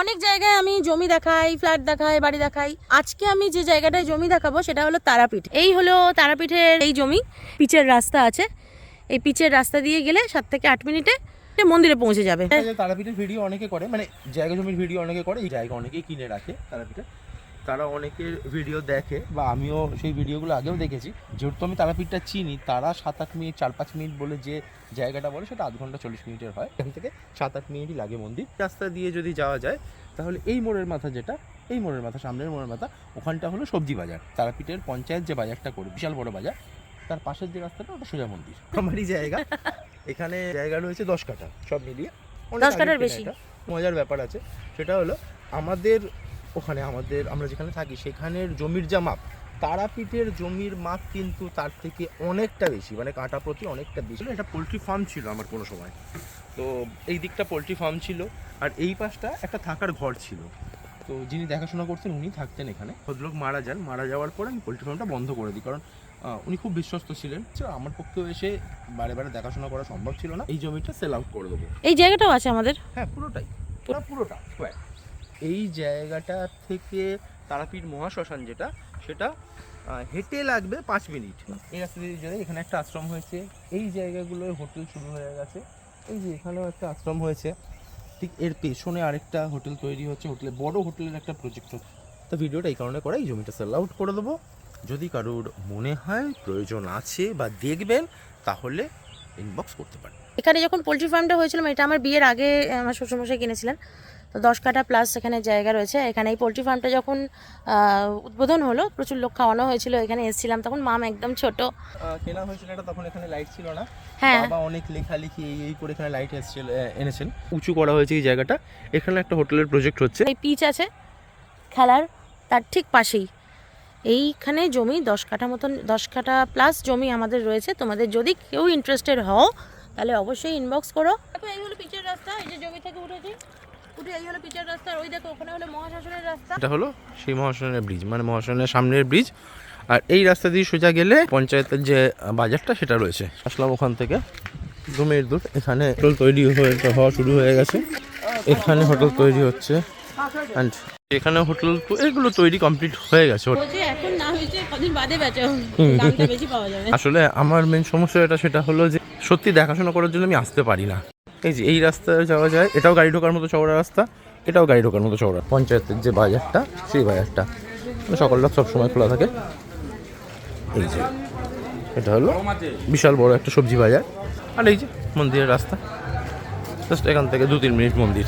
অনেক জায়গায় আমি জমি দেখাই, ফ্ল্যাট দেখাই, বাড়ি দেখাই। আজকে আমি যে জায়গাটায় জমি দেখাবো সেটা হলো তারাপীঠ। এই হলো তারাপীঠের এই জমি। পিচের রাস্তা আছে, এই পিচের রাস্তা দিয়ে গেলে 7 থেকে 8 মিনিটে মন্দিরে পৌঁছে যাবে। তারাপীঠের ভিডিও অনেকে করে, মানে জায়গা জমির ভিডিও অনেকে করে, এই জায়গা অনেকেই কিনে রাখে তারাপীঠে। তারা অনেকের ভিডিও দেখে, বা আমিও সেই ভিডিওগুলো আগেও দেখেছি। যেহেতু আমি তারাপীঠটা চিনি, তারা 7-8 মিনিট 4-5 মিনিট বলে যে জায়গাটা বলে সেটা আধ ঘন্টা 40 মিনিটের হয়। এখান থেকে 7-8 মিনিটই লাগে মন্দির। রাস্তা দিয়ে যদি যাওয়া যায় তাহলে এই মোড়ের মাথা, যেটা এই মোড়ের মাথা, সামনের মোড়ের মাথা, ওখানটা হলো সবজি বাজার। তারাপীঠের পঞ্চায়েত যে বাজারটা করে, বিশাল বড় বাজার, তার পাশের যে রাস্তাটা ওটা সোজা মন্দির। আমারই জায়গা, এখানে জায়গা রয়েছে 10 কাঠা, সব মিলিয়ে 10 কাঠার বেশি। মজার ব্যাপার আছে, সেটা হলো আমাদের ওখানে, আমরা যেখানে থাকি সেখানের জমির যা মাপ, তারাপীঠের জমির মাপ কিন্তু তার থেকে অনেকটা বেশি, মানে কাঠা প্রতি অনেকটা বেশি। এটা পোলট্রি ফার্ম ছিল আমার কোনো সময়, তো এই দিকটা পোলট্রি ফার্ম ছিল, আর এই পাশটা একটা থাকার ঘর ছিল। তো যিনি দেখাশোনা করতেন উনি থাকতেন এখানে। ভদ্রলোক মারা যান, মারা যাওয়ার পর আমি পোলট্রি ফার্মটা বন্ধ করে দিই, কারণ উনি খুব বিশ্বস্ত ছিলেন। আমার পক্ষেও এসে বারে বারে দেখাশোনা করা সম্ভব ছিল না। এই জমিটা সেল আউট করে দেবো। এই জায়গাটাও আছে আমাদের? হ্যাঁ, পুরোটা স্কোয়ার। এই জায়গাটা থেকে তারাপীঠ মহাশ্মশান যেটা, সেটা হেঁটে লাগবে 5 মিনিট। এই রাস্তা দিয়ে এখানে একটা আশ্রম হয়েছে, এই জায়গাগুলোয় হোটেল শুরু হয়ে গেছে। এই যে এখানেও একটা আশ্রম হয়েছে, ঠিক এর পেছনে আরেকটা হোটেল তৈরি হচ্ছে, বড় হোটেলের একটা প্রজেক্ট হচ্ছে। তো ভিডিওটা এই কারণে করা, এই জমিটা সেল আউট করে দেবো। যদি কারোর মনে হয় প্রয়োজন আছে বা দেখবেন, তাহলে ইনবক্স করতে পারেন। এখানে যখন পোলট্রি ফার্মটা হয়েছিল, এটা আমার বিয়ের আগে আমার শ্বশুরমশাই কিনেছিলেন। তো 10 কাঠা প্লাস এখানে জায়গা রয়েছে। এখানে এই পোলট্রি ফার্মটা যখন উদ্বোধন হলো, প্রচুর লোক খাওয়ানো হয়েছিল। এখানে এসেছিলাম, তখন মাম একদম ছোট। কেনা হয়েছিল এটা, তখন এখানে লাইট ছিল না। হ্যাঁ, বাবা অনেক লেখালেখি এই করে এখানে লাইট এনেছেন, উঁচু করা হয়েছে এই জায়গাটা। এখানে একটা হোটেলের প্রজেক্ট হচ্ছে। এই পিচ আছে খেলার, তার ঠিক পাশেই এইখানে জমি 10 কাঠা মতন, 10 কাঠা প্লাস জমি আমাদের রয়েছে। তোমাদের যদি কেউ ইন্টারেস্টেড হও তাহলে অবশ্যই ইনবক্স করো। দেখো, এই হলো পিচের রাস্তা, এই যে জমি থেকে উঠে এই হলো পিচের রাস্তা। আর ওই দেখো, ওখানে হলো মহাশ্মশানের রাস্তা। এটা হলো সেই মহাশ্মশানের ব্রিজ, মানে মহাশ্মশানের সামনের ব্রিজ। আর এই রাস্তা দিয়ে সোজা গেলে পঞ্চায়েতের যে বাজারটা সেটা রয়েছে। আসলাম ওখান থেকে 2 মিনিট দূর। এখানে হোটেল তৈরি হওয়া শুরু হয়ে গেছে। এখানে হোটেল তৈরি হচ্ছে, অ্যান্ড এখানে হোটেল এগুলো তৈরি কমপ্লিট হয়ে গেছে। এখন না হয়েছে কদিন বাদে বেচা, দামটা বেশি পাওয়া যাবে। আসলে আমার মেন সমস্যা সেটা হলো যে সত্যি দেখাশোনা করার জন্য আমি আসতে পারি না। এই যে এই রাস্তায় যাওয়া যায়, এটাও গাড়ি ঢোকার মতো চওড়া রাস্তা, এটাও গাড়ি ঢোকার মতো চওড়া। পঞ্চায়েতের যে বাজারটা, সেই বাজারটা সকালটা সবসময় খোলা থাকে। এই যে এটা হলো বিশাল বড় একটা সবজি বাজার। আর এই যে মন্দিরের রাস্তা, জাস্ট এখান থেকে 2-3 মিনিট মন্দির।